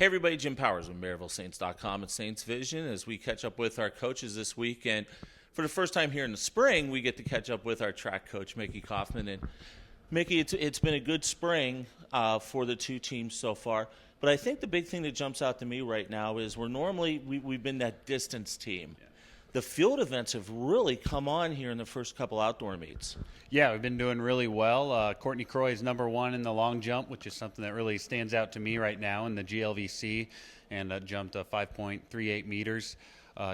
Hey everybody, Jim Powers of MaryvilleSaints.com and Saints Vision as we catch up with our coaches this week. And for the first time here in the spring, we get to catch up with our track coach, Micky Kaufman. And Micky, it's been a good spring for the two teams so far. But I think the big thing that jumps out to me right now is we've been that distance team. Yeah. The field events have really come on here in the first couple outdoor meets. Yeah, we've been doing really well. Courtney Croy is #1 in the long jump, which is something that really stands out to me right now in the GLVC, and jumped 5.38 meters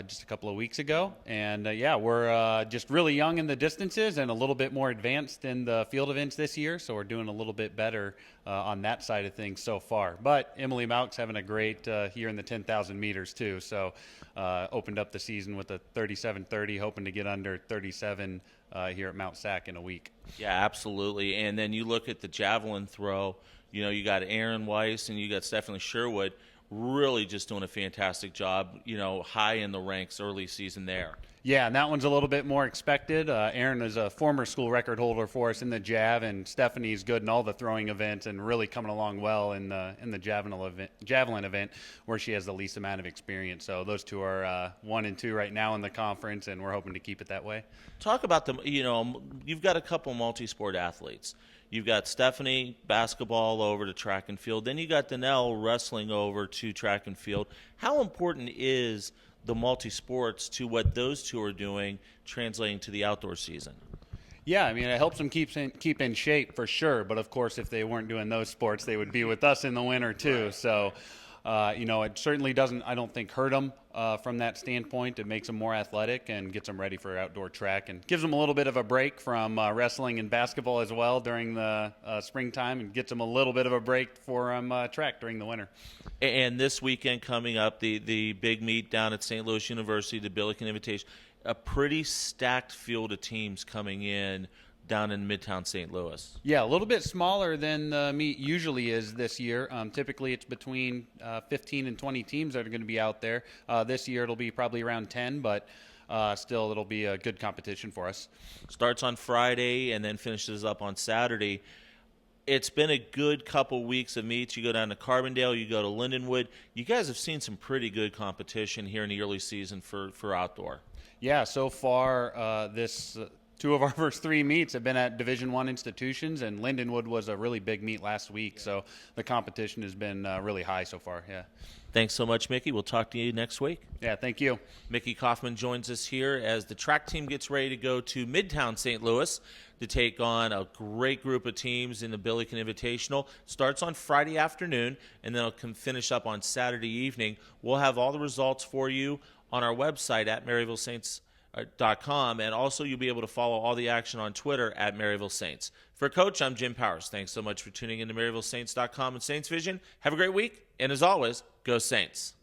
just a couple of weeks ago. And we're just really young in the distances and a little bit more advanced in the field events this year, so we're doing a little bit better on that side of things so far. But Emily Mauck's having a great year in the 10,000 meters too, so opened up the season with a 37:30, hoping to get under 37 here at Mount Sac in a week. Yeah, absolutely. And then you look at the javelin throw, you got Aaron Weiss and you got Stephanie Sherwood really just doing a fantastic job, high in the ranks early season there. Yeah, and that one's a little bit more expected. Aaron is a former school record holder for us in the jav, and Stephanie's good in all the throwing events and really coming along well in the javelin event where she has the least amount of experience. So those two are 1 and 2 right now in the conference, and we're hoping to keep it that way. Talk about them. You've got a couple multi-sport athletes. You've got Stephanie, basketball over to track and field. Then you got Danelle wrestling over to track and field. How important is the multi-sports to what those two are doing, translating to the outdoor season? Yeah, I mean, it helps them keep in shape for sure. But, of course, if they weren't doing those sports, they would be with us in the winter too. Right. So, it certainly doesn't, I don't think, hurt them from that standpoint. It makes them more athletic and gets them ready for outdoor track and gives them a little bit of a break from wrestling and basketball as well during the springtime, and gets them a little bit of a break for track during the winter. And this weekend coming up, the big meet down at St. Louis University, the Billiken Invitation, a pretty stacked field of teams coming in down in Midtown St. Louis. Yeah, a little bit smaller than the meet usually is this year. Typically it's between 15 and 20 teams that are going to be out there. This year it'll be probably around 10, but still it'll be a good competition for us. Starts on Friday and then finishes up on Saturday. It's been a good couple weeks of meets. You go down to Carbondale, you go to Lindenwood. You guys have seen some pretty good competition here in the early season for outdoor. Yeah, so far two of our first 3 meets have been at Division I institutions, and Lindenwood was a really big meet last week, so the competition has been really high so far. Yeah. Thanks so much, Micky. We'll talk to you next week. Yeah, thank you. Micky Kaufman joins us here as the track team gets ready to go to Midtown St. Louis to take on a great group of teams in the Billiken Invitational. Starts on Friday afternoon, and then it'll finish up on Saturday evening. We'll have all the results for you on our website at MaryvilleSaints.com, and also you'll be able to follow all the action on Twitter at Maryville Saints. For Coach, I'm Jim Powers. Thanks so much for tuning in to MaryvilleSaints.com and Saints Vision. Have a great week, and as always, go Saints.